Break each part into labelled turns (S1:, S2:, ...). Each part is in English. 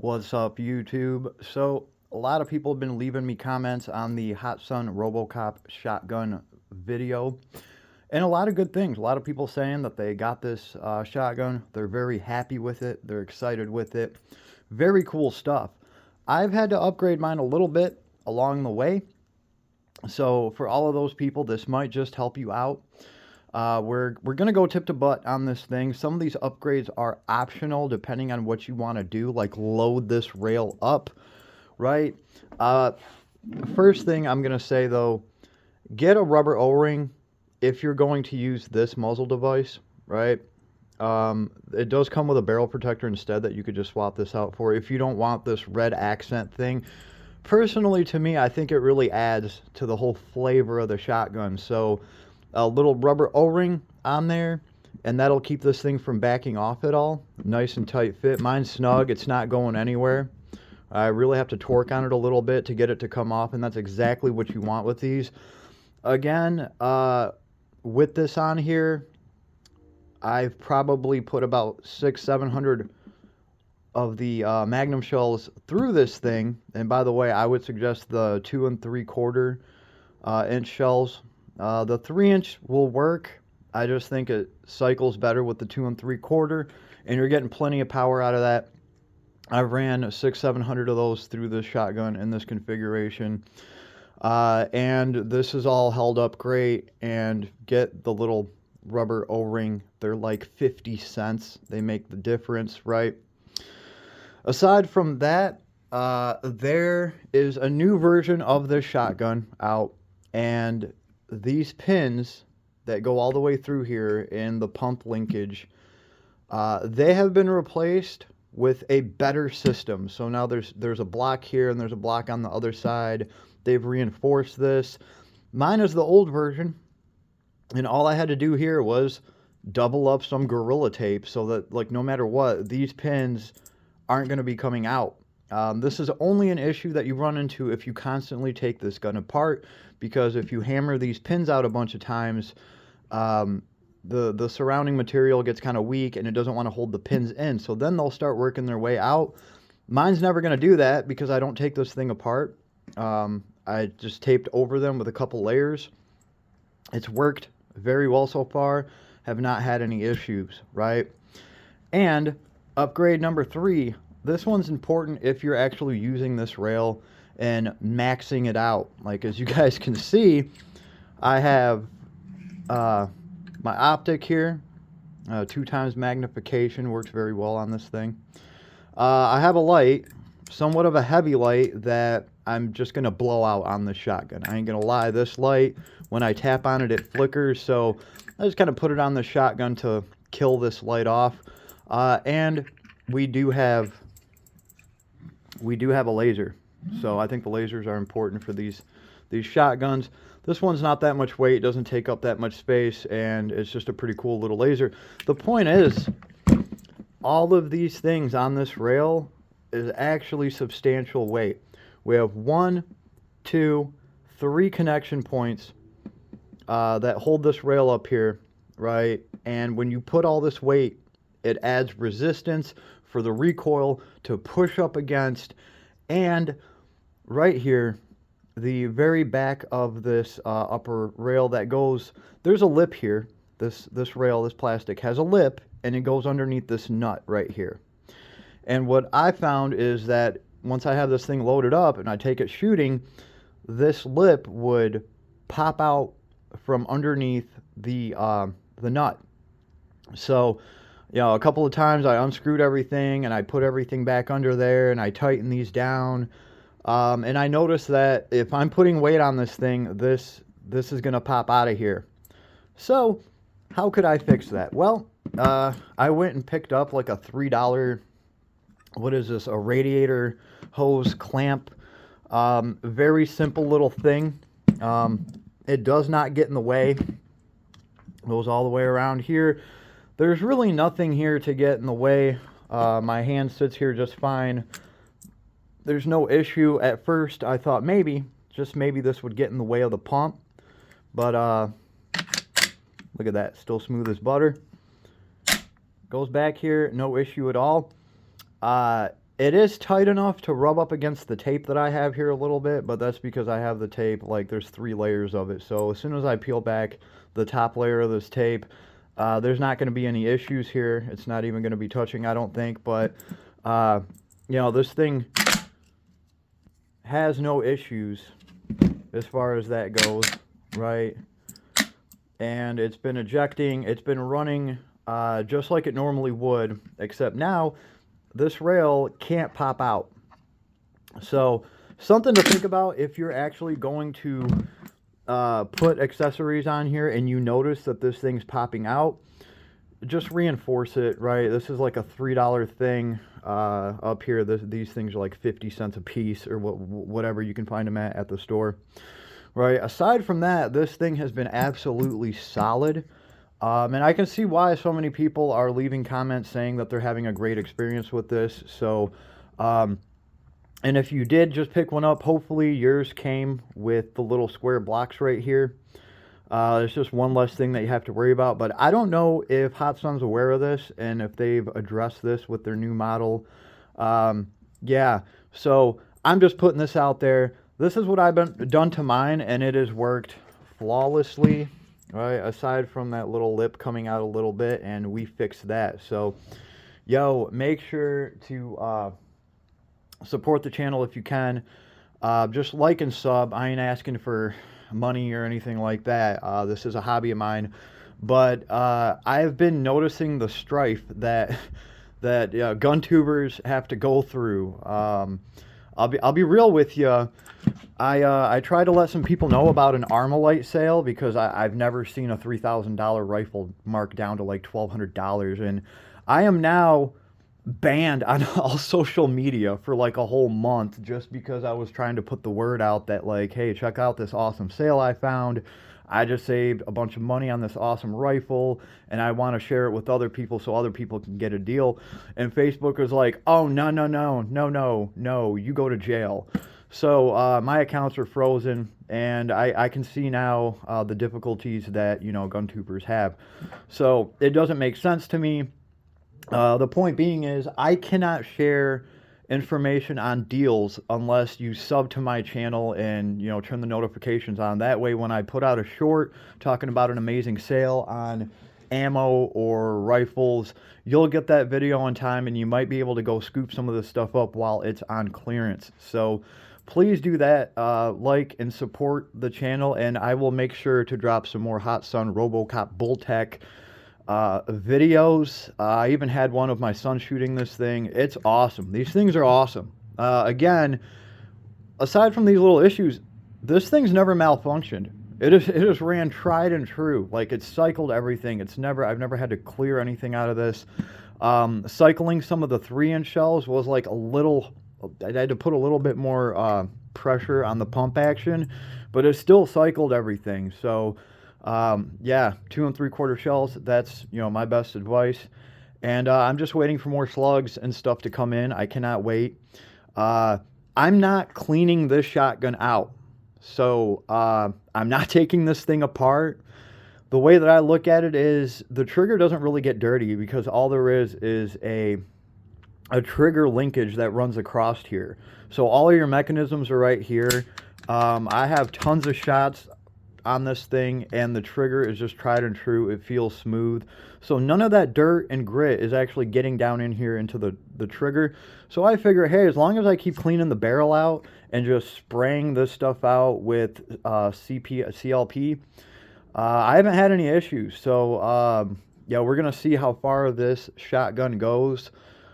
S1: What's up, YouTube? So, a lot of people have been leaving me comments on the HATSAN RoboCop shotgun video, and a lot of good things. A lot of people saying that they got this shotgun, they're very happy with it, they're excited with it. Very cool stuff. I've had to upgrade mine a little bit along the way, so for all of those people, this might just help you out. We're gonna go tip to butt on this thing. Some of these upgrades are optional depending on what you want to do, like load this rail up, right? First thing I'm gonna say though, get a rubber O-ring if you're going to use this muzzle device, right? It does come with a barrel protector instead that you could just swap this out for if you don't want this red accent thing. Personally, to me, I think it really adds to the whole flavor of the shotgun. So a little rubber O-ring on there, and that'll keep this thing from backing off at all. Nice and tight fit. Mine's snug. It's not going anywhere. I really have to torque on it a little bit to get it to come off, and that's exactly what you want with these. Again, with this on here, I've probably put about 600-700 of the Magnum shells through this thing. And by the way, I would suggest the 2 3/4 inch shells. The 3-inch will work. I just think it cycles better with the 2 3/4, and you're getting plenty of power out of that. I've ran 600-700 of those through this shotgun in this configuration, and this is all held up great. And get the little rubber O-ring. They're like 50 cents. They make the difference, right? Aside from that, there is a new version of this shotgun out, and these pins that go all the way through here in the pump linkage, they have been replaced with a better system. So now there's a block here and there's a block on the other side. They've reinforced this. Mine is the old version, and all I had to do here was double up some Gorilla Tape so that, like, no matter what, these pins aren't going to be coming out. This is only an issue that you run into if you constantly take this gun apart, because if you hammer these pins out a bunch of times, the surrounding material gets kind of weak and it doesn't want to hold the pins in, so then they'll start working their way out. Mine's never going to do that because I don't take this thing apart. I just taped over them with a couple layers. It's worked very well so far. Have not had any issues, right? And upgrade number 3, this one's important if you're actually using this rail and maxing it out. Like, as you guys can see, I have my optic here, 2 times magnification, works very well on this thing. I have a light, somewhat of a heavy light, that I'm just going to blow out on this shotgun. I ain't going to lie, this light, when I tap on it, it flickers, so I just kind of put it on the shotgun to kill this light off. And we do have a laser, so I think the lasers are important for these shotguns. This one's not that much weight, doesn't take up that much space, and it's just a pretty cool little laser. The point is, all of these things on this rail is actually substantial weight. We have 1, 2, 3 connection points that hold this rail up here, right? And when you put all this weight, it adds resistance for the recoil to push up against. And right here, the very back of this upper rail that goes, there's a lip here. This rail, this plastic, has a lip, and it goes underneath this nut right here. And what I found is that once I have this thing loaded up and I take it shooting, this lip would pop out from underneath the nut. So, you know, a couple of times I unscrewed everything and I put everything back under there and I tightened these down. And I noticed that if I'm putting weight on this thing, this is going to pop out of here. So how could I fix that? Well, I went and picked up like a $3, what is this, a radiator hose clamp. Very simple little thing. It does not get in the way. Goes all the way around here. There's really nothing here to get in the way. My hand sits here just fine. There's no issue. At first, I thought maybe, just maybe, this would get in the way of the pump. But, look at that. Still smooth as butter. Goes back here, no issue at all. It is tight enough to rub up against the tape that I have here a little bit, but that's because I have the tape, like there's 3 layers of it. So as soon as I peel back the top layer of this tape, there's not going to be any issues here. It's not even going to be touching, I don't think. But, you know, this thing has no issues as far as that goes, right? And it's been ejecting, it's been running just like it normally would, except now this rail can't pop out. So something to think about if you're actually going to put accessories on here and you notice that this thing's popping out, just reinforce it, right? This is like a $3 thing up here. These things are like 50 cents a piece or whatever you can find them at the store, right? Aside from that, this thing has been absolutely solid. And I can see why so many people are leaving comments saying that they're having a great experience with this. So, and if you did just pick one up, hopefully yours came with the little square blocks right here. It's just one less thing that you have to worry about. But I don't know if HATSAN's aware of this and if they've addressed this with their new model. Yeah, so I'm just putting this out there. This is what I've done to mine, and it has worked flawlessly. Right, aside from that little lip coming out a little bit, and we fixed that. So, yo, make sure to support the channel if you can. Just like and sub. I ain't asking for money or anything like that. This is a hobby of mine. But I've been noticing the strife that gun tubers have to go through. I'll be real with you. I try to let some people know about an Armalite sale because I've never seen a $3,000 rifle marked down to like $1,200, and I am now banned on all social media for like a whole month just because I was trying to put the word out that like, hey, check out this awesome sale I found. I just saved a bunch of money on this awesome rifle, and I want to share it with other people so other people can get a deal. And Facebook was like, oh, no, you go to jail. So my accounts are frozen, and I can see now the difficulties that, you know, gun tubers have. So it doesn't make sense to me. The point being is I cannot share information on deals unless you sub to my channel and, you know, turn the notifications on. That way when I put out a short talking about an amazing sale on ammo or rifles, you'll get that video on time, and you might be able to go scoop some of this stuff up while it's on clearance. So please do that, like and support the channel, and I will make sure to drop some more HATSAN RoboCop Bull-Tac videos. I even had one of my son shooting this thing. It's awesome. These things are awesome. Again, aside from these little issues, this thing's never malfunctioned. It just ran tried and true. Like, it's cycled everything. I've never had to clear anything out of this. Cycling some of the 3-inch shells was like a little, I had to put a little bit more pressure on the pump action, but it still cycled everything. So yeah, 2 3/4 shells, that's, you know, my best advice. And I'm just waiting for more slugs and stuff to come in. I cannot wait. I'm not cleaning this shotgun out. So I'm not taking this thing apart. The way that I look at it is the trigger doesn't really get dirty because all there is a trigger linkage that runs across here. So all of your mechanisms are right here. I have tons of shots on this thing, and the trigger is just tried and true. It feels smooth. So none of that dirt and grit is actually getting down in here into the trigger. So I figure, hey, as long as I keep cleaning the barrel out and just spraying this stuff out with CLP, I haven't had any issues. So yeah, we're gonna see how far this shotgun goes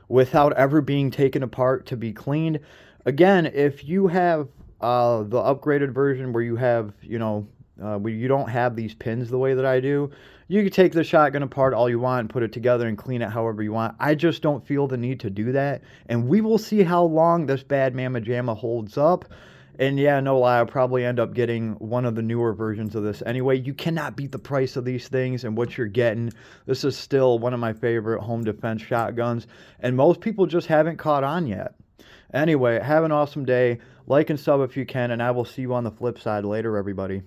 S1: without ever being taken apart to be cleaned. Again, if you have the upgraded version where you have, you know, where you don't have these pins the way that I do, you can take the shotgun apart all you want and put it together and clean it however you want. I just don't feel the need to do that. And we will see how long this bad mamma jamma holds up. And yeah, no lie, I'll probably end up getting one of the newer versions of this anyway. You cannot beat the price of these things and what you're getting. This is still one of my favorite home defense shotguns, and most people just haven't caught on yet. Anyway, have an awesome day. Like and sub if you can, and I will see you on the flip side later, everybody.